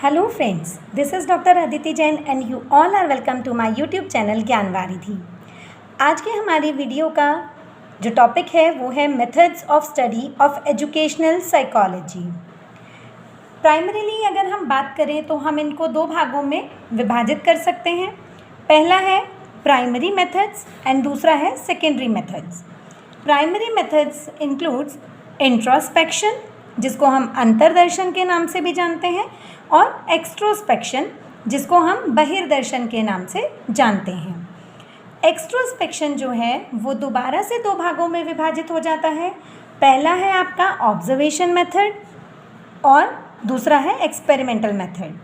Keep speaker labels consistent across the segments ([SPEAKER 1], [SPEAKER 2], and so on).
[SPEAKER 1] Hello friends, this is doctor Aditi Jain and you all are welcome to my YouTube channel Gyanvaridhi. आज की हमारी video का जो टॉपिक है वो है methods of study of educational psychology. Primarily अगर हम बात करें तो हम इनको दो भागों में विभाजित कर सकते हैं। पहला है प्राइमरी मेथड्स एंड दूसरा है secondary methods. Primary methods includes introspection, जिसको हम अंतर्दर्शन के नाम से भी जानते हैं, और एक्सट्रोस्पेक्शन, जिसको हम बहिर्दर्शन के नाम से जानते हैं। एक्सट्रोस्पेक्शन जो है वो दोबारा से दो भागों में विभाजित हो जाता है। पहला है आपका ऑब्जर्वेशन मेथड और दूसरा है experimental method.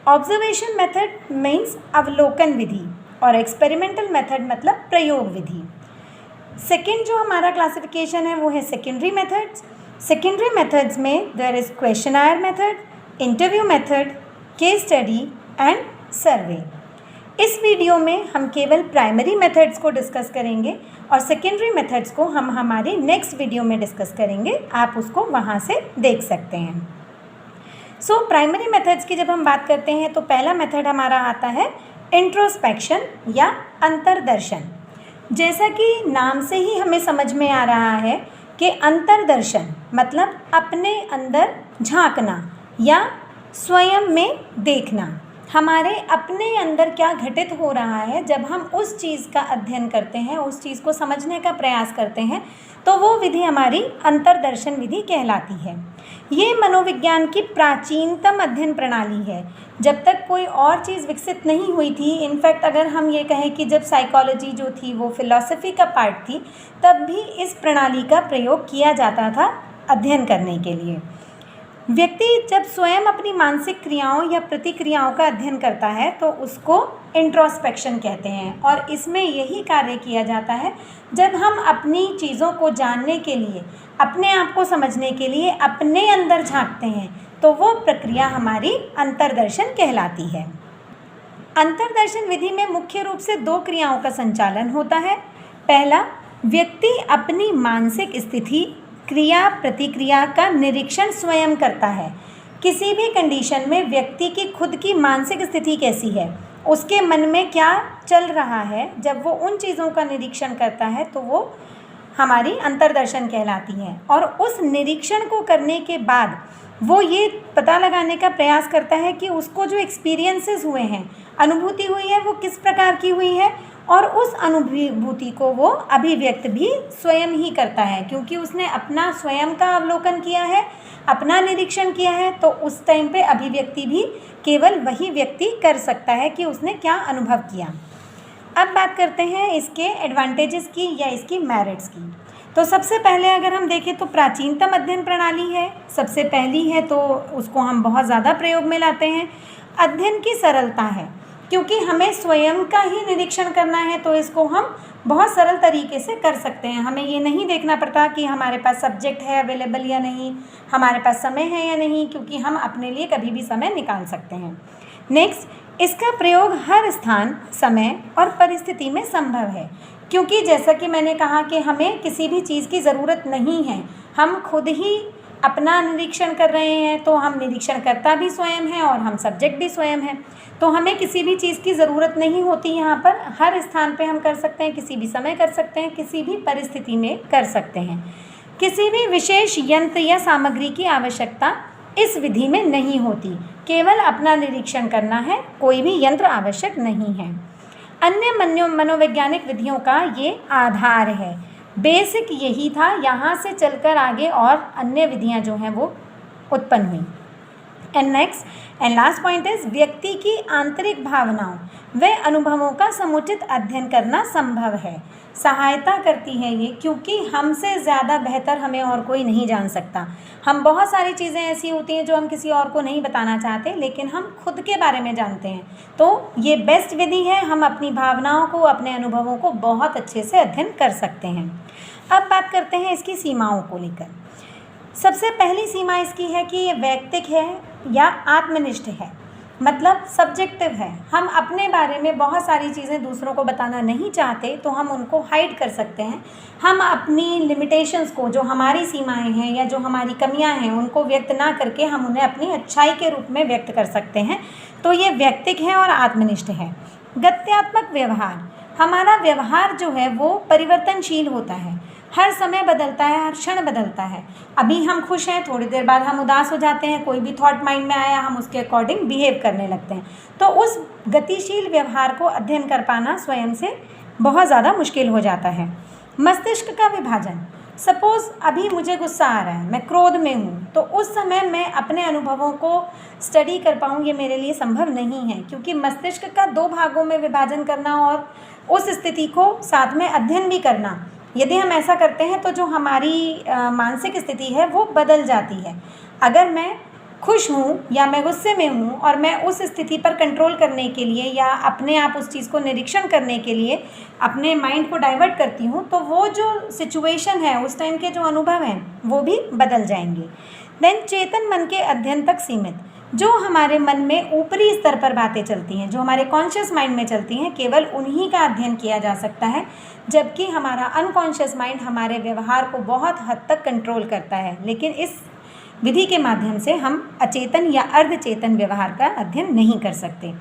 [SPEAKER 1] Observation method means अवलोकन विधि और एक्सपेरिमेंटल मेथड मतलब प्रयोग विधि। सेकेंड जो हमारा क्लासिफिकेशन है वो है सेकेंडरी मेथड्स। सेकेंडरी मेथड्स में there is questionnaire method, interview method, case study and survey. इस वीडियो में हम केवल प्राइमरी मेथड्स को डिस्कस करेंगे और सेकेंडरी मेथड्स को हम हमारी नेक्स्ट वीडियो में डिस्कस करेंगे। आप उसको वहाँ से देख सकते हैं। सो प्राइमरी मेथड्स की जब हम बात करते हैं तो पहला मेथड हमारा आता है इंट्रोस्पेक्शन या अंतर्दर्शन। जैसा कि नाम से ही हमें समझ में आ रहा है कि अंतर्दर्शन मतलब अपने अंदर झांकना या स्वयं में देखना। हमारे अपने अंदर क्या घटित हो रहा है जब हम उस चीज़ का अध्ययन करते हैं, उस चीज़ को समझने का प्रयास करते हैं, तो वो विधि हमारी अंतर्दर्शन विधि कहलाती है। ये मनोविज्ञान की प्राचीनतम अध्ययन प्रणाली है। जब तक कोई और चीज़ विकसित नहीं हुई थी, इनफैक्ट अगर हम ये कहें कि जब साइकोलॉजी जो थी वो फिलॉसफी का पार्ट थी, तब भी इस प्रणाली का प्रयोग किया जाता था अध्ययन करने के लिए। व्यक्ति जब स्वयं अपनी मानसिक क्रियाओं या प्रतिक्रियाओं का अध्ययन करता है तो उसको इंट्रोस्पेक्शन कहते हैं, और इसमें यही कार्य किया जाता है जब हम अपनी चीज़ों को जानने के लिए, अपने आप को समझने के लिए अपने अंदर झांकते हैं, तो वो प्रक्रिया हमारी अंतर्दर्शन कहलाती है। अंतर्दर्शन विधि में मुख्य रूप से दो क्रियाओं का संचालन होता है। पहला, व्यक्ति अपनी मानसिक स्थिति, क्रिया प्रतिक्रिया का निरीक्षण स्वयं करता है। किसी भी कंडीशन में व्यक्ति की खुद की मानसिक स्थिति कैसी है, उसके मन में क्या चल रहा है, जब वो उन चीज़ों का निरीक्षण करता है तो वो हमारी अंतर्दर्शन कहलाती है। और उस निरीक्षण को करने के बाद वो ये पता लगाने का प्रयास करता है कि उसको जो एक्सपीरियंसेस हुए हैं, अनुभूति हुई है, वो किस प्रकार की हुई है, और उस अनुभूति को वो अभिव्यक्त भी स्वयं ही करता है, क्योंकि उसने अपना स्वयं का अवलोकन किया है, अपना निरीक्षण किया है। तो उस टाइम पे अभिव्यक्ति भी केवल वही व्यक्ति कर सकता है कि उसने क्या अनुभव किया। अब बात करते हैं इसके एडवांटेजेस की या इसकी मेरिट्स की। तो सबसे पहले अगर हम देखें तो प्राचीनतम अध्ययन प्रणाली है, सबसे पहली है, तो उसको हम बहुत ज़्यादा प्रयोग में लाते हैं। अध्ययन की सरलता है, क्योंकि हमें स्वयं का ही निरीक्षण करना है तो इसको हम बहुत सरल तरीके से कर सकते हैं। हमें ये नहीं देखना पड़ता कि हमारे पास सब्जेक्ट है अवेलेबल या नहीं, हमारे पास समय है या नहीं, क्योंकि हम अपने लिए कभी भी समय निकाल सकते हैं। नेक्स्ट, इसका प्रयोग हर स्थान, समय और परिस्थिति में संभव है, क्योंकि जैसा कि मैंने कहा कि हमें किसी भी चीज़ की ज़रूरत नहीं है, हम खुद ही अपना निरीक्षण कर रहे हैं, तो हम निरीक्षणकर्ता भी स्वयं हैं और हम सब्जेक्ट भी स्वयं हैं। तो हमें किसी भी चीज़ की ज़रूरत नहीं होती। यहाँ पर हर स्थान पे हम कर सकते हैं, किसी भी समय कर सकते हैं, किसी भी परिस्थिति में कर सकते हैं। किसी भी विशेष यंत्र या सामग्री की आवश्यकता इस विधि में नहीं होती, केवल अपना निरीक्षण करना है, कोई भी यंत्र आवश्यक नहीं है। अन्य मनोवैज्ञानिक विधियों का ये आधार है, बेसिक यही था। यहाँ से चलकर आगे और अन्य विधियाँ जो हैं वो उत्पन्न हुई। And next and last point is व्यक्ति की आंतरिक भावनाओं व अनुभवों का समुचित अध्ययन करना संभव है। सहायता करती है ये, क्योंकि हमसे ज़्यादा बेहतर हमें और कोई नहीं जान सकता। हम बहुत सारी चीज़ें ऐसी होती हैं जो हम किसी और को नहीं बताना चाहते, लेकिन हम खुद के बारे में जानते हैं। तो ये बेस्ट विधि है, हम अपनी भावनाओं को, अपने अनुभवों को बहुत अच्छे से अध्ययन कर सकते हैं। अब बात करते हैं इसकी सीमाओं को लेकर। सबसे पहली सीमा इसकी है कि ये वैयक्तिक है या आत्मनिष्ठ है। मतलब सब्जेक्टिव है। हम अपने बारे में बहुत सारी चीज़ें दूसरों को बताना नहीं चाहते तो हम उनको हाइड कर सकते हैं। हम अपनी लिमिटेशंस को, जो हमारी सीमाएं हैं या जो हमारी कमियां हैं, उनको व्यक्त ना करके हम उन्हें अपनी अच्छाई के रूप में व्यक्त कर सकते हैं। तो ये व्यक्तिक है और आत्मनिष्ठ है। गत्यात्मक व्यवहार, हमारा व्यवहार जो है वो परिवर्तनशील होता है, हर समय बदलता है, हर क्षण बदलता है। अभी हम खुश हैं, थोड़ी देर बाद हम उदास हो जाते हैं, कोई भी थॉट माइंड में आया हम उसके अकॉर्डिंग बिहेव करने लगते हैं। तो उस गतिशील व्यवहार को अध्ययन कर पाना स्वयं से बहुत ज़्यादा मुश्किल हो जाता है। मस्तिष्क का विभाजन, सपोज़ अभी मुझे गुस्सा आ रहा है, मैं क्रोध में हूँ, तो उस समय मैं अपने अनुभवों को स्टडी कर पाऊँ ये मेरे लिए संभव नहीं है, क्योंकि मस्तिष्क का 2 भागों में विभाजन करना और उस स्थिति को साथ में अध्ययन भी करना, यदि हम ऐसा करते हैं तो जो हमारी मानसिक स्थिति है वो बदल जाती है। अगर मैं खुश हूँ या मैं गुस्से में हूँ और मैं उस स्थिति पर कंट्रोल करने के लिए या अपने आप उस चीज़ को निरीक्षण करने के लिए अपने माइंड को डाइवर्ट करती हूँ, तो वो जो सिचुएशन है, उस टाइम के जो अनुभव हैं वो भी बदल जाएंगे। देन चेतन मन के अध्ययन तक सीमित, जो हमारे मन में ऊपरी स्तर पर बातें चलती हैं, जो हमारे कॉन्शियस माइंड में चलती हैं, केवल उन्हीं का अध्ययन किया जा सकता है, जबकि हमारा अनकॉन्शियस माइंड हमारे व्यवहार को बहुत हद तक कंट्रोल करता है। लेकिन इस विधि के माध्यम से हम अचेतन या अर्धचेतन व्यवहार का अध्ययन नहीं कर सकते।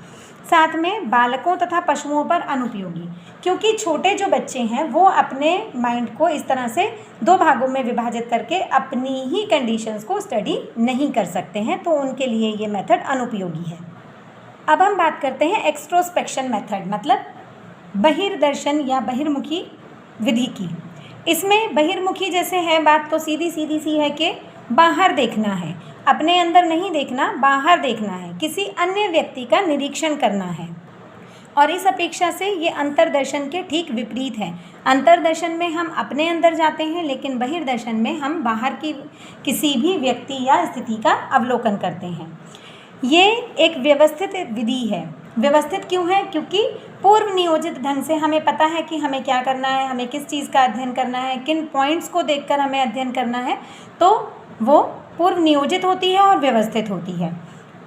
[SPEAKER 1] साथ में बालकों तथा पशुओं पर अनुपयोगी, क्योंकि छोटे जो बच्चे हैं वो अपने माइंड को इस तरह से 2 भागों में विभाजित करके अपनी ही कंडीशंस को स्टडी नहीं कर सकते हैं, तो उनके लिए ये मेथड अनुपयोगी है। अब हम बात करते हैं एक्सट्रोस्पेक्शन मेथड, मतलब बहिर्दर्शन या बहिर्मुखी विधि की। इसमें बहिर्मुखी जैसे है बात तो सीधी सीधी सी है कि बाहर देखना है, अपने अंदर नहीं देखना, बाहर देखना है, किसी अन्य व्यक्ति का निरीक्षण करना है। और इस अपेक्षा से ये अंतर्दर्शन के ठीक विपरीत है। अंतर्दर्शन में हम अपने अंदर जाते हैं, लेकिन बहिर्दर्शन में हम बाहर की किसी भी व्यक्ति या स्थिति का अवलोकन करते हैं। ये एक व्यवस्थित विधि है। व्यवस्थित क्यों है? क्योंकि पूर्व नियोजित ढंग से हमें पता है कि हमें क्या करना है, हमें किस चीज़ का अध्ययन करना है, किन पॉइंट्स को देखकर हमें अध्ययन करना है, तो वो पूर्व नियोजित होती है और व्यवस्थित होती है।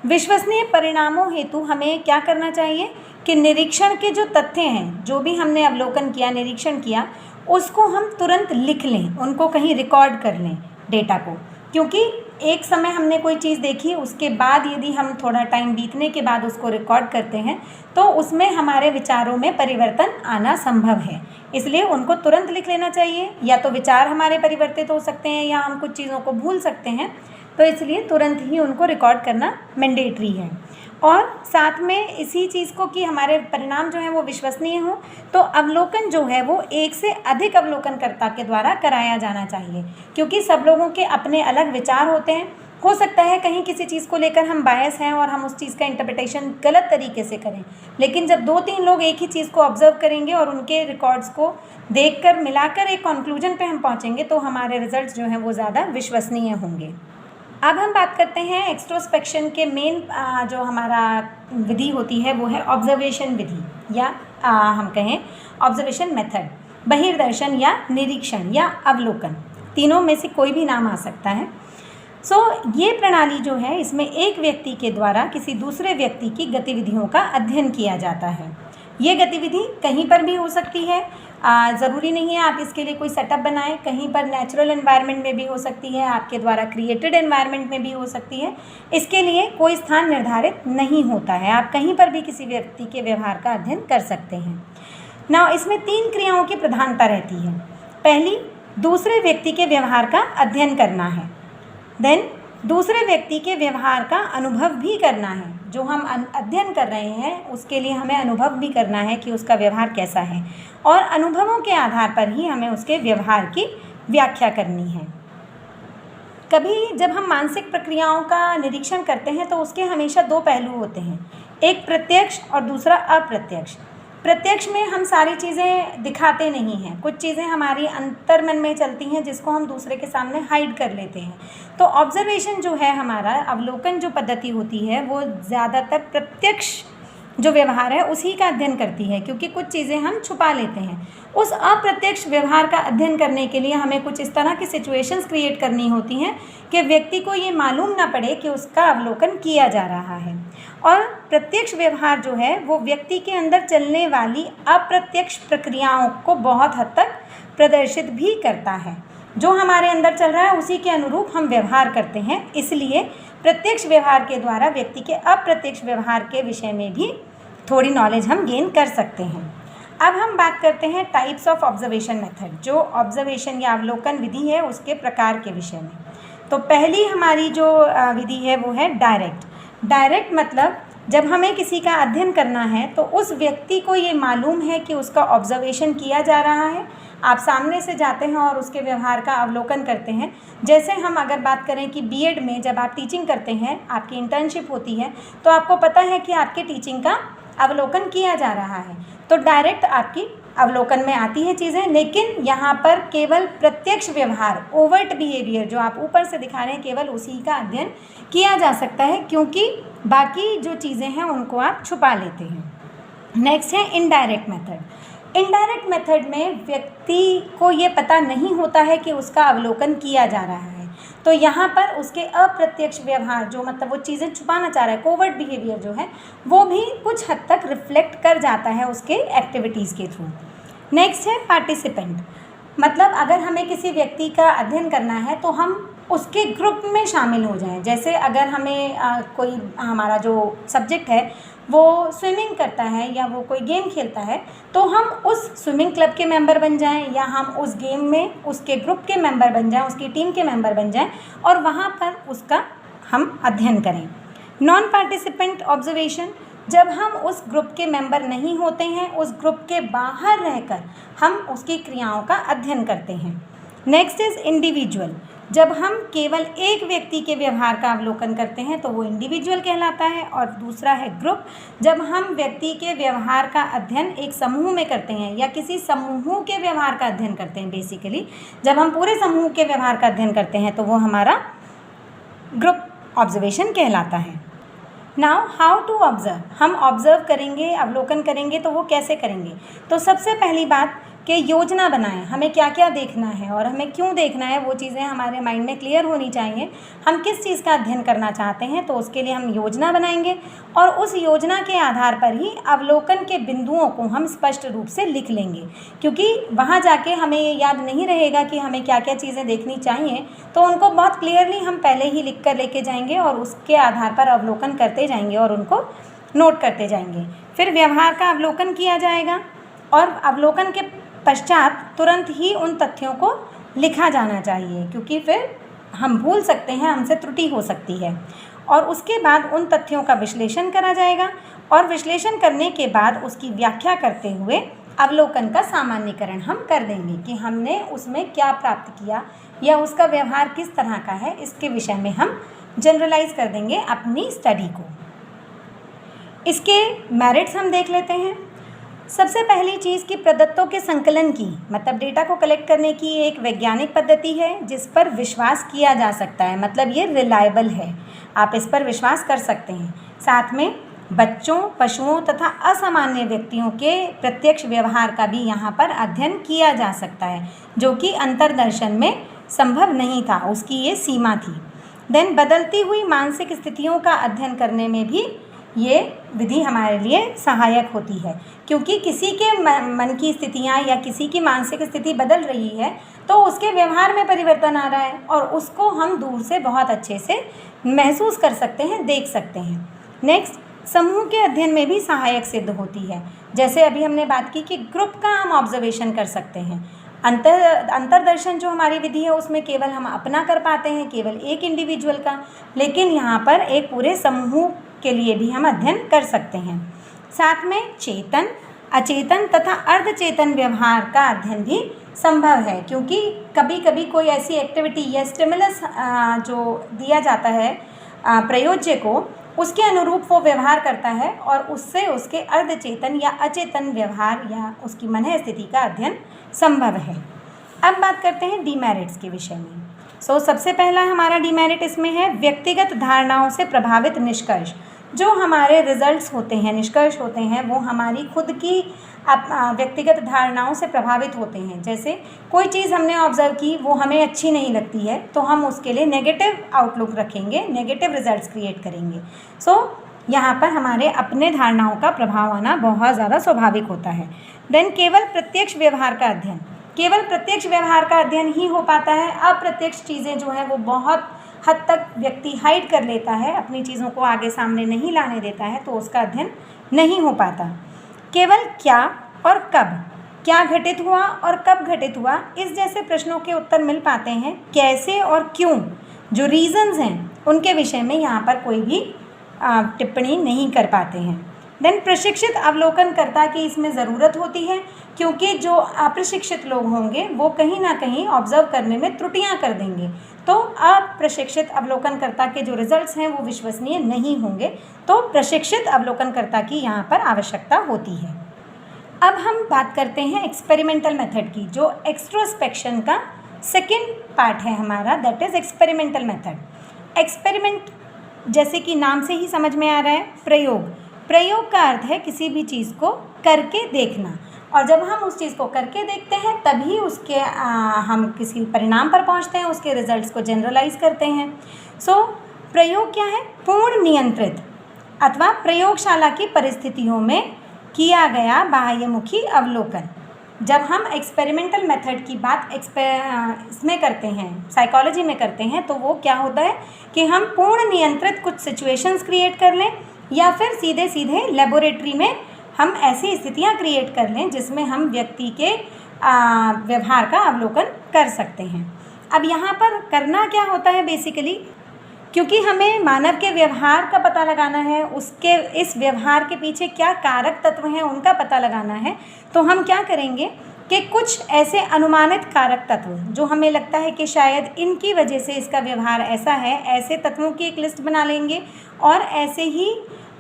[SPEAKER 1] विश्वसनीय परिणामों हेतु हमें क्या करना चाहिए कि निरीक्षण के जो तथ्य हैं, जो भी हमने अवलोकन किया, निरीक्षण किया, उसको हम तुरंत लिख लें, उनको कहीं रिकॉर्ड कर लें डेटा को। क्योंकि एक समय हमने कोई चीज़ देखी, उसके बाद यदि हम थोड़ा टाइम बीतने के बाद उसको रिकॉर्ड करते हैं तो उसमें हमारे विचारों में परिवर्तन आना संभव है। इसलिए उनको तुरंत लिख लेना चाहिए। या तो विचार हमारे परिवर्तित हो सकते हैं या हम कुछ चीज़ों को भूल सकते हैं, तो इसलिए तुरंत ही उनको रिकॉर्ड करना मैंडेटरी है। और साथ में इसी चीज़ को कि हमारे परिणाम जो हैं वो विश्वसनीय हों, तो अवलोकन जो है वो एक से अधिक अवलोकनकर्ता के द्वारा कराया जाना चाहिए, क्योंकि सब लोगों के अपने अलग विचार होते हैं। हो सकता है कहीं किसी चीज़ को लेकर हम बायस हैं और हम उस चीज़ का इंटरप्रिटेशन गलत तरीके से करें, लेकिन जब 2-3 लोग एक ही चीज़ को ऑब्जर्व करेंगे और उनके रिकॉर्ड्स को देखकर मिलाकर एक कंक्लूजन पे हम पहुँचेंगे, तो हमारे रिजल्ट्स जो हैं वो ज़्यादा विश्वसनीय होंगे। अब हम बात करते हैं एक्सट्रोस्पेक्शन के मेन जो हमारा विधि होती है वो है ऑब्जर्वेशन विधि, या हम कहें ऑब्जर्वेशन मेथड, बहिर्दर्शन या निरीक्षण या अवलोकन, तीनों में से कोई भी नाम आ सकता है। ये प्रणाली जो है, इसमें एक व्यक्ति के द्वारा किसी दूसरे व्यक्ति की गतिविधियों का अध्ययन किया जाता है। ये गतिविधि कहीं पर भी हो सकती है, ज़रूरी नहीं है आप इसके लिए कोई सेटअप बनाएं। कहीं पर नेचुरल एनवायरनमेंट में भी हो सकती है, आपके द्वारा क्रिएटेड एनवायरनमेंट में भी हो सकती है। इसके लिए कोई स्थान निर्धारित नहीं होता है, आप कहीं पर भी किसी व्यक्ति के व्यवहार का अध्ययन कर सकते हैं। नाउ इसमें 3 क्रियाओं की प्रधानता रहती है। पहली, दूसरे व्यक्ति के व्यवहार का अध्ययन करना है। देन दूसरे व्यक्ति के व्यवहार का अनुभव भी करना है। जो हम अध्ययन कर रहे हैं उसके लिए हमें अनुभव भी करना है कि उसका व्यवहार कैसा है, और अनुभवों के आधार पर ही हमें उसके व्यवहार की व्याख्या करनी है। कभी जब हम मानसिक प्रक्रियाओं का निरीक्षण करते हैं तो उसके हमेशा 2 पहलू होते हैं, एक प्रत्यक्ष और दूसरा अप्रत्यक्ष। प्रत्यक्ष में हम सारी चीज़ें दिखाते नहीं हैं, कुछ चीज़ें हमारी अंतर्मन में चलती हैं जिसको हम दूसरे के सामने हाइड कर लेते हैं। तो ऑब्जर्वेशन जो है, हमारा अवलोकन जो पद्धति होती है, वो ज़्यादातर प्रत्यक्ष जो व्यवहार है उसी का अध्ययन करती है, क्योंकि कुछ चीज़ें हम छुपा लेते हैं। उस अप्रत्यक्ष व्यवहार का अध्ययन करने के लिए हमें कुछ इस तरह की सिचुएशंस क्रिएट करनी होती हैं कि व्यक्ति को ये मालूम ना पड़े कि उसका अवलोकन किया जा रहा है। और प्रत्यक्ष व्यवहार जो है वो व्यक्ति के अंदर चलने वाली अप्रत्यक्ष प्रक्रियाओं को बहुत हद तक प्रदर्शित भी करता है। जो हमारे अंदर चल रहा है उसी के अनुरूप हम व्यवहार करते हैं, इसलिए प्रत्यक्ष व्यवहार के द्वारा व्यक्ति के अप्रत्यक्ष व्यवहार के विषय में भी थोड़ी नॉलेज हम गेन कर सकते हैं। अब हम बात करते हैं टाइप्स ऑफ ऑब्जर्वेशन मेथड, जो ऑब्जर्वेशन या अवलोकन विधि है उसके प्रकार के विषय में। तो पहली हमारी जो विधि है वो है डायरेक्ट मतलब जब हमें किसी का अध्ययन करना है तो उस व्यक्ति को ये मालूम है कि उसका ऑब्जर्वेशन किया जा रहा है। आप सामने से जाते हैं और उसके व्यवहार का अवलोकन करते हैं। जैसे हम अगर बात करें कि बीएड में जब आप टीचिंग करते हैं, आपकी इंटर्नशिप होती है, तो आपको पता है कि आपके टीचिंग का अवलोकन किया जा रहा है। तो डायरेक्ट आपकी अवलोकन में आती है चीज़ें, लेकिन यहाँ पर केवल प्रत्यक्ष व्यवहार, ओवर्ट बिहेवियर जो आप ऊपर से दिखा रहे हैं, केवल उसी का अध्ययन किया जा सकता है, क्योंकि बाकी जो चीज़ें हैं उनको आप छुपा लेते हैं। नेक्स्ट है इनडायरेक्ट मेथड। इनडायरेक्ट मेथड में व्यक्ति को ये पता नहीं होता है कि उसका अवलोकन किया जा रहा है, तो यहाँ पर उसके अप्रत्यक्ष व्यवहार जो मतलब वो चीज़ें छुपाना चाह रहा है, कोवर्ट बिहेवियर जो है वो भी कुछ हद तक रिफ्लेक्ट कर जाता है उसके एक्टिविटीज़ के थ्रू। नेक्स्ट है पार्टिसिपेंट, मतलब अगर हमें किसी व्यक्ति का अध्ययन करना है तो हम उसके ग्रुप में शामिल हो जाएं। जैसे अगर हमें कोई हमारा जो सब्जेक्ट है वो स्विमिंग करता है या वो कोई गेम खेलता है, तो हम उस स्विमिंग क्लब के मेंबर बन जाएं या हम उस गेम में उसके ग्रुप के मेंबर बन जाएं, उसकी टीम के मेंबर बन जाएं और वहाँ पर उसका हम अध्ययन करें। नॉन पार्टिसिपेंट ऑब्जर्वेशन, जब हम उस ग्रुप के मेंबर नहीं होते हैं, उस ग्रुप के बाहर रहकर हम उसकी क्रियाओं का अध्ययन करते हैं। नेक्स्ट इज़ इंडिविजुअल, जब हम केवल एक व्यक्ति के व्यवहार का अवलोकन करते हैं तो वो इंडिविजुअल कहलाता है। और दूसरा है ग्रुप, जब हम व्यक्ति के व्यवहार का अध्ययन एक समूह में करते हैं या किसी समूह के व्यवहार का अध्ययन करते हैं, बेसिकली जब हम पूरे समूह के व्यवहार का अध्ययन करते हैं तो वो हमारा ग्रुप ऑब्जर्वेशन कहलाता है। नाउ हाउ टू ऑब्ज़र्व, हम ऑब्ज़र्व करेंगे, अवलोकन करेंगे तो वो कैसे करेंगे। तो सबसे पहली बात कि योजना बनाएं, हमें क्या क्या देखना है और हमें क्यों देखना है, वो चीज़ें हमारे माइंड में क्लियर होनी चाहिए। हम किस चीज़ का अध्ययन करना चाहते हैं तो उसके लिए हम योजना बनाएंगे और उस योजना के आधार पर ही अवलोकन के बिंदुओं को हम स्पष्ट रूप से लिख लेंगे, क्योंकि वहाँ जाके हमें ये याद नहीं रहेगा कि हमें क्या क्या चीज़ें देखनी चाहिए, तो उनको बहुत क्लियरली हम पहले ही लिख कर लेके जाएंगे और उसके आधार पर अवलोकन करते जाएंगे और उनको नोट करते जाएंगे। फिर व्यवहार का अवलोकन किया जाएगा और अवलोकन के पश्चात तुरंत ही उन तथ्यों को लिखा जाना चाहिए, क्योंकि फिर हम भूल सकते हैं, हमसे त्रुटि हो सकती है। और उसके बाद उन तथ्यों का विश्लेषण करा जाएगा और विश्लेषण करने के बाद उसकी व्याख्या करते हुए अवलोकन का सामान्यीकरण हम कर देंगे कि हमने उसमें क्या प्राप्त किया या उसका व्यवहार किस तरह का है, इसके विषय में हम जनरलाइज कर देंगे अपनी स्टडी को। इसके मेरिट्स हम देख लेते हैं। सबसे पहली चीज़ कि प्रदत्तों के संकलन की, मतलब डेटा को कलेक्ट करने की एक वैज्ञानिक पद्धति है जिस पर विश्वास किया जा सकता है, मतलब ये रिलायबल है, आप इस पर विश्वास कर सकते हैं। साथ में बच्चों, पशुओं तथा असामान्य व्यक्तियों के प्रत्यक्ष व्यवहार का भी यहाँ पर अध्ययन किया जा सकता है, जो कि अंतर्दर्शन में संभव नहीं था, उसकी ये सीमा थी। देन बदलती हुई मानसिक स्थितियों का अध्ययन करने में भी ये विधि हमारे लिए सहायक होती है, क्योंकि किसी के मन की स्थितियाँ या किसी की मानसिक स्थिति बदल रही है तो उसके व्यवहार में परिवर्तन आ रहा है और उसको हम दूर से बहुत अच्छे से महसूस कर सकते हैं, देख सकते हैं। नेक्स्ट, समूह के अध्ययन में भी सहायक सिद्ध होती है। जैसे अभी हमने बात की कि ग्रुप का हम ऑब्जर्वेशन कर सकते हैं। अंतर्दर्शन जो हमारी विधि है उसमें केवल हम अपना कर पाते हैं, केवल एक इंडिविजुअल का, लेकिन यहाँ पर एक पूरे समूह के लिए भी हम अध्ययन कर सकते हैं। साथ में चेतन, अचेतन तथा अर्धचेतन व्यवहार का अध्ययन भी संभव है, क्योंकि कभी कभी कोई ऐसी एक्टिविटी या स्टिमुलस जो दिया जाता है प्रयोज्य को, उसके अनुरूप वो व्यवहार करता है और उससे उसके अर्धचेतन या अचेतन व्यवहार या उसकी मन स्थिति का अध्ययन संभव है। अब बात करते हैं डीमेरिट्स के विषय में। सबसे पहला हमारा डीमेरिट इसमें है व्यक्तिगत धारणाओं से प्रभावित निष्कर्ष। जो हमारे रिजल्ट्स होते हैं, निष्कर्ष होते हैं, वो हमारी खुद की व्यक्तिगत धारणाओं से प्रभावित होते हैं। जैसे कोई चीज़ हमने ऑब्ज़र्व की, वो हमें अच्छी नहीं लगती है, तो हम उसके लिए नेगेटिव आउटलुक रखेंगे, नेगेटिव रिजल्ट्स क्रिएट करेंगे। यहाँ पर हमारे अपने धारणाओं का प्रभाव आना बहुत ज़्यादा स्वाभाविक होता है। देन केवल प्रत्यक्ष व्यवहार का अध्ययन, केवल प्रत्यक्ष व्यवहार का अध्ययन ही हो पाता है। अप्रत्यक्ष चीज़ें जो है वो बहुत हद तक व्यक्ति हाइड कर लेता है, अपनी चीज़ों को आगे सामने नहीं लाने देता है, तो उसका अध्ययन नहीं हो पाता। केवल क्या और कब, क्या घटित हुआ और कब घटित हुआ, इस जैसे प्रश्नों के उत्तर मिल पाते हैं। कैसे और क्यों, जो रीजंस हैं, उनके विषय में यहाँ पर कोई भी टिप्पणी नहीं कर पाते हैं। देन प्रशिक्षित अवलोकनकर्ता की इसमें ज़रूरत होती है, क्योंकि जो अप्रशिक्षित लोग होंगे वो कहीं ना कहीं ऑब्जर्व करने में त्रुटियां कर देंगे, तो अप्रशिक्षित अवलोकनकर्ता के जो रिजल्ट्स हैं वो विश्वसनीय नहीं होंगे। तो प्रशिक्षित अवलोकनकर्ता की यहाँ पर आवश्यकता होती है। अब हम बात करते हैं एक्सपेरिमेंटल मेथड की, जो एक्सट्रोस्पेक्शन का सेकेंड पार्ट है हमारा, that is experimental method. Experiment जैसे कि नाम से ही समझ में आ रहा है, प्रयोग। प्रयोग का अर्थ है किसी भी चीज़ को करके देखना, और जब हम उस चीज़ को करके देखते हैं तभी उसके हम किसी परिणाम पर पहुंचते हैं, उसके रिजल्ट्स को जनरलाइज करते हैं। प्रयोग क्या है? पूर्ण नियंत्रित अथवा प्रयोगशाला की परिस्थितियों में किया गया बाह्यमुखी अवलोकन। जब हम एक्सपेरिमेंटल मेथड की बात इसमें करते हैं, साइकोलॉजी में करते हैं, तो वो क्या होता है कि हम पूर्ण नियंत्रित कुछ सिचुएशंस क्रिएट कर लें, या फिर सीधे सीधे लेबोरेटरी में हम ऐसी स्थितियां क्रिएट कर लें जिसमें हम व्यक्ति के व्यवहार का अवलोकन कर सकते हैं। अब यहाँ पर करना क्या होता है बेसिकली, क्योंकि हमें मानव के व्यवहार का पता लगाना है, उसके इस व्यवहार के पीछे क्या कारक तत्व हैं उनका पता लगाना है, तो हम क्या करेंगे कि कुछ ऐसे अनुमानित कारक तत्व जो हमें लगता है कि शायद इनकी वजह से इसका व्यवहार ऐसा है, ऐसे तत्वों की एक लिस्ट बना लेंगे, और ऐसे ही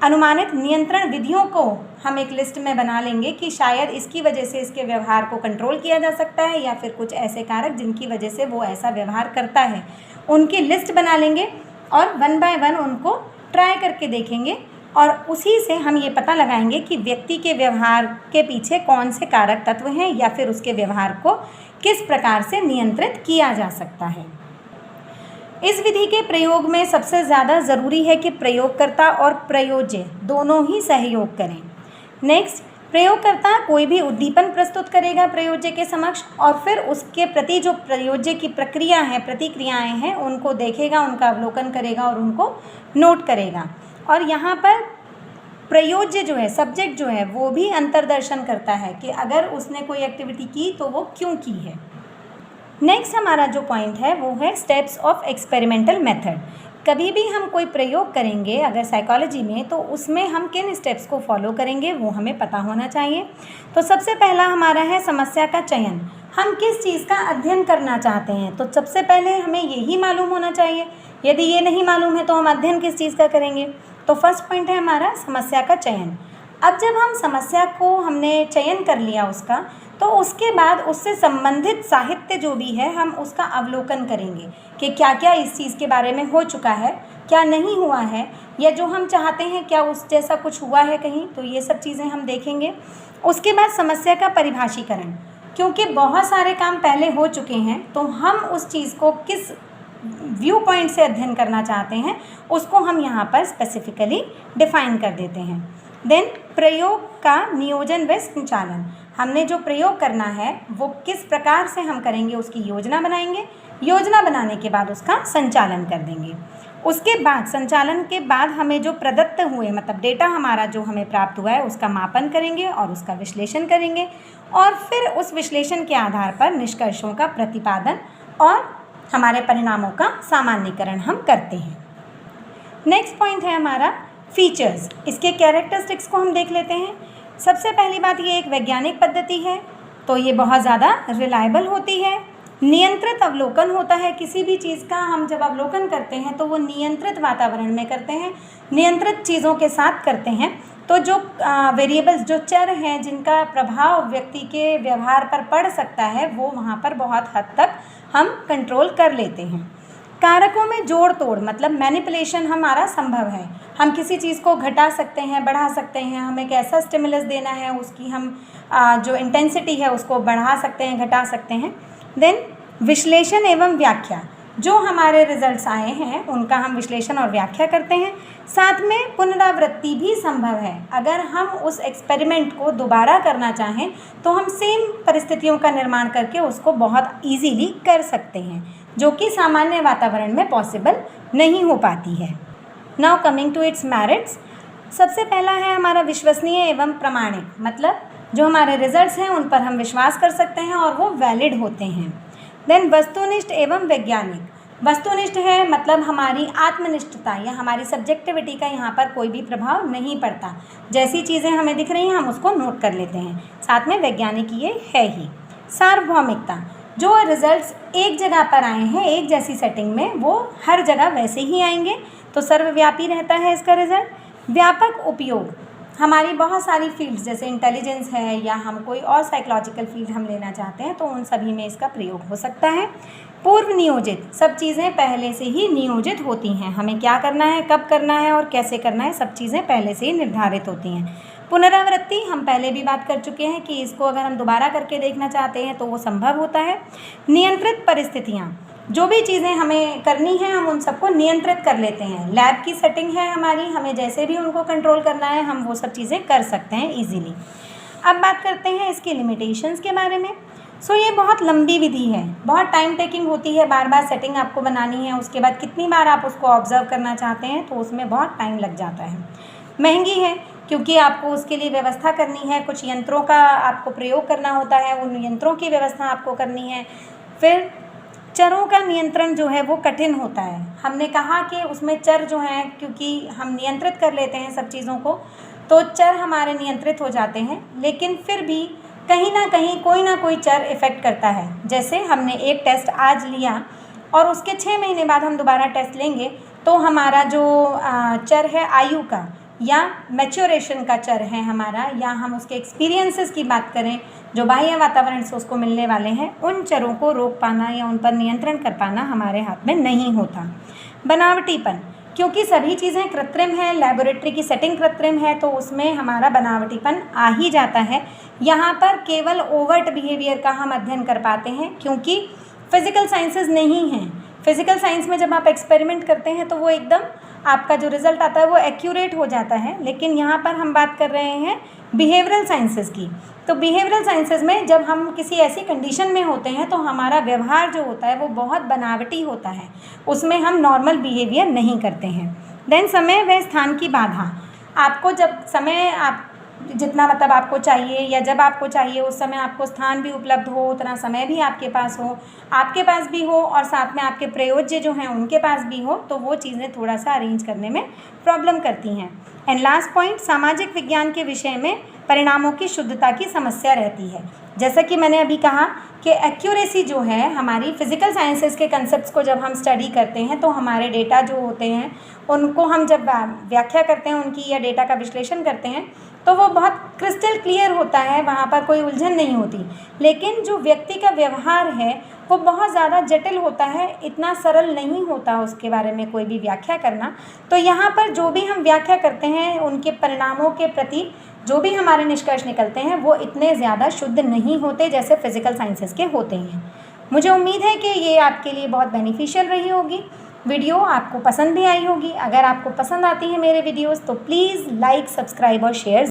[SPEAKER 1] अनुमानित नियंत्रण विधियों को हम एक लिस्ट में बना लेंगे कि शायद इसकी वजह से इसके व्यवहार को कंट्रोल किया जा सकता है, या फिर कुछ ऐसे कारक जिनकी वजह से वो ऐसा व्यवहार करता है, उनकी लिस्ट बना लेंगे और वन बाय वन उनको ट्राई करके देखेंगे, और उसी से हम ये पता लगाएंगे कि व्यक्ति के व्यवहार के पीछे कौन से कारक तत्व हैं, या फिर उसके व्यवहार को किस प्रकार से नियंत्रित किया जा सकता है। इस विधि के प्रयोग में सबसे ज़्यादा ज़रूरी है कि प्रयोगकर्ता और प्रयोज्य दोनों ही सहयोग करें। नेक्स्ट, प्रयोगकर्ता कोई भी उद्दीपन प्रस्तुत करेगा प्रयोज्य के समक्ष, और फिर उसके प्रति जो प्रयोज्य की प्रक्रिया है, प्रतिक्रियाएं हैं, उनको देखेगा, उनका अवलोकन करेगा और उनको नोट करेगा। और यहाँ पर प्रयोज्य जो है, सब्जेक्ट जो है, वो भी अंतर्दर्शन करता है कि अगर उसने कोई एक्टिविटी की तो वो क्यों की है। नेक्स्ट हमारा जो पॉइंट है वो है स्टेप्स ऑफ एक्सपेरिमेंटल मेथड। कभी भी हम कोई प्रयोग करेंगे अगर साइकोलॉजी में, तो उसमें हम किन स्टेप्स को फॉलो करेंगे वो हमें पता होना चाहिए। तो सबसे पहला हमारा है समस्या का चयन। हम किस चीज़ का अध्ययन करना चाहते हैं, तो सबसे पहले हमें यही मालूम होना चाहिए। यदि ये नहीं मालूम है तो हम अध्ययन किस चीज़ का करेंगे। तो फर्स्ट पॉइंट है हमारा समस्या का चयन। अब जब हम समस्या को हमने चयन कर लिया उसका, तो उसके बाद उससे संबंधित साहित्य जो भी है हम उसका अवलोकन करेंगे कि क्या क्या इस चीज़ के बारे में हो चुका है, क्या नहीं हुआ है, या जो हम चाहते हैं क्या उस जैसा कुछ हुआ है कहीं, तो ये सब चीज़ें हम देखेंगे। उसके बाद समस्या का परिभाषीकरण, क्योंकि बहुत सारे काम पहले हो चुके हैं, तो हम उस चीज़ को किस व्यू पॉइंट से अध्ययन करना चाहते हैं उसको हम यहाँ पर स्पेसिफिकली डिफाइन कर देते हैं। देन प्रयोग का नियोजन व संचालन, हमने जो प्रयोग करना है वो किस प्रकार से हम करेंगे उसकी योजना बनाएंगे, योजना बनाने के बाद उसका संचालन कर देंगे। उसके बाद संचालन के बाद हमें जो प्रदत्त हुए, मतलब डेटा हमारा जो हमें प्राप्त हुआ है, उसका मापन करेंगे और उसका विश्लेषण करेंगे, और फिर उस विश्लेषण के आधार पर निष्कर्षों का प्रतिपादन और हमारे परिणामों का सामान्यीकरण हम करते हैं। नेक्स्ट पॉइंट है हमारा फीचर्स। इसके कैरेक्टरिस्टिक्स को हम देख लेते हैं। सबसे पहली बात, ये एक वैज्ञानिक पद्धति है, तो ये बहुत ज़्यादा रिलायबल होती है। नियंत्रित अवलोकन होता है, किसी भी चीज़ का हम जब अवलोकन करते हैं तो वो नियंत्रित वातावरण में करते हैं, नियंत्रित चीज़ों के साथ करते हैं। तो जो वेरिएबल्स, जो चर हैं जिनका प्रभाव व्यक्ति के व्यवहार पर पड़ सकता है, वो वहाँ पर बहुत हद तक हम कंट्रोल कर लेते हैं। कारकों में जोड़ तोड़ मतलब मैनिपुलेशन हमारा संभव है। हम किसी चीज़ को घटा सकते हैं, बढ़ा सकते हैं, हमें एक ऐसा स्टिमुलस देना है, उसकी हम जो इंटेंसिटी है उसको बढ़ा सकते हैं, घटा सकते हैं। देन विश्लेषण एवं व्याख्या, जो हमारे रिजल्ट्स आए हैं उनका हम विश्लेषण और व्याख्या करते हैं। साथ में पुनरावृत्ति भी संभव है। अगर हम उस एक्सपेरिमेंट को दोबारा करना चाहें तो हम सेम परिस्थितियों का निर्माण करके उसको बहुत ईजीली कर सकते हैं, जो कि सामान्य वातावरण में पॉसिबल नहीं हो पाती है। Now coming to its merits, सबसे पहला है हमारा विश्वसनीय एवं प्रामाणिक, मतलब जो हमारे रिजल्ट्स हैं उन पर हम विश्वास कर सकते हैं और वो वैलिड होते हैं। देन वस्तुनिष्ठ एवं वैज्ञानिक, वस्तुनिष्ठ है मतलब हमारी आत्मनिष्ठता या हमारी सब्जेक्टिविटी का यहाँ पर कोई भी प्रभाव नहीं पड़ता, जैसी चीज़ें हमें दिख रही हैं हम उसको नोट कर लेते हैं। साथ में वैज्ञानिक ये है ही। सार्वभौमिकता, जो रिजल्ट्स एक जगह पर आए हैं एक जैसी सेटिंग में वो हर जगह वैसे ही आएंगे, तो सर्वव्यापी रहता है इसका रिजल्ट। व्यापक उपयोग, हमारी बहुत सारी फील्ड्स जैसे इंटेलिजेंस है या हम कोई और साइकोलॉजिकल फील्ड हम लेना चाहते हैं तो उन सभी में इसका प्रयोग हो सकता है। पूर्व नियोजित, सब चीज़ें पहले से ही नियोजित होती हैं, हमें क्या करना है, कब करना है और कैसे करना है, सब चीज़ें पहले से ही निर्धारित होती हैं। पुनरावृत्ति, हम पहले भी बात कर चुके हैं कि इसको अगर हम दोबारा करके देखना चाहते हैं तो वो संभव होता है। नियंत्रित परिस्थितियाँ, जो भी चीज़ें हमें करनी है हम उन सबको नियंत्रित कर लेते हैं। लैब की सेटिंग है हमारी, हमें जैसे भी उनको कंट्रोल करना है हम वो सब चीज़ें कर सकते हैं ईजीली। अब बात करते हैं इसकी लिमिटेशंस के बारे में। ये बहुत लंबी विधि है, बहुत टाइम टेकिंग होती है, बार बार सेटिंग आपको बनानी है, उसके बाद कितनी बार आप उसको ऑब्जर्व करना चाहते हैं तो उसमें बहुत टाइम लग जाता है। महंगी है क्योंकि आपको उसके लिए व्यवस्था करनी है, कुछ यंत्रों का आपको प्रयोग करना होता है, उन यंत्रों की व्यवस्था आपको करनी है। फिर चरों का नियंत्रण जो है वो कठिन होता है। हमने कहा कि उसमें चर जो हैं, क्योंकि हम नियंत्रित कर लेते हैं सब चीज़ों को तो चर हमारे नियंत्रित हो जाते हैं, लेकिन फिर भी कहीं ना कोई चर इफ़ेक्ट करता है। जैसे हमने एक टेस्ट आज लिया और उसके 6 महीने बाद हम दोबारा टेस्ट लेंगे तो हमारा जो चर है आयु का या मैच्योरेशन का चर है हमारा, या हम उसके एक्सपीरियंसेस की बात करें जो बाह्य वातावरण से उसको मिलने वाले हैं, उन चरों को रोक पाना या उन पर नियंत्रण कर पाना हमारे हाथ में नहीं होता। बनावटीपन, क्योंकि सभी चीज़ें कृत्रिम हैं, लेबोरेटरी की सेटिंग कृत्रिम है तो उसमें हमारा बनावटीपन आ ही जाता है। यहाँ पर केवल ओवर्ट बिहेवियर का हम अध्ययन कर पाते हैं क्योंकि फिज़िकल साइंसेज नहीं हैं। फिज़िकल साइंस में जब आप एक्सपेरिमेंट करते हैं तो वो एकदम आपका जो रिज़ल्ट आता है वो एक्यूरेट हो जाता है, लेकिन यहाँ पर हम बात कर रहे हैं बिहेवियरल साइंसेज़ की। तो बिहेवियरल साइंसेज़ में जब हम किसी ऐसी कंडीशन में होते हैं तो हमारा व्यवहार जो होता है वो बहुत बनावटी होता है, उसमें हम नॉर्मल बिहेवियर नहीं करते हैं। देन समय व स्थान की बाधा, आपको जब समय आप जितना मतलब आपको चाहिए या जब आपको चाहिए उस समय आपको स्थान भी उपलब्ध हो, उतना समय भी आपके पास हो और साथ में आपके प्रयोज्य जो हैं उनके पास भी हो, तो वो चीज़ें थोड़ा सा अरेंज करने में प्रॉब्लम करती हैं। एंड लास्ट पॉइंट, सामाजिक विज्ञान के विषय में परिणामों की शुद्धता की समस्या रहती है। जैसा कि मैंने अभी कहा कि एक्यूरेसी जो है हमारी फिज़िकल साइंसेस के कंसेप्ट्स को जब हम स्टडी करते हैं तो हमारे डेटा जो होते हैं उनको हम जब व्याख्या करते हैं उनकी या डेटा का विश्लेषण करते हैं तो वो बहुत क्रिस्टल क्लियर होता है, वहाँ पर कोई उलझन नहीं होती। लेकिन जो व्यक्ति का व्यवहार है वो बहुत ज़्यादा जटिल होता है, इतना सरल नहीं होता उसके बारे में कोई भी व्याख्या करना। तो यहाँ पर जो भी हम व्याख्या करते हैं उनके परिणामों के प्रति जो भी हमारे निष्कर्ष निकलते हैं वो इतने ज़्यादा शुद्ध नहीं होते जैसे फिज़िकल साइंसेस के होते हैं। मुझे उम्मीद है कि ये आपके लिए बहुत बेनिफिशियल रही होगी, वीडियो आपको पसंद भी आई होगी। अगर आपको पसंद आती है मेरे वीडियोस तो प्लीज़ लाइक, सब्सक्राइब और शेयर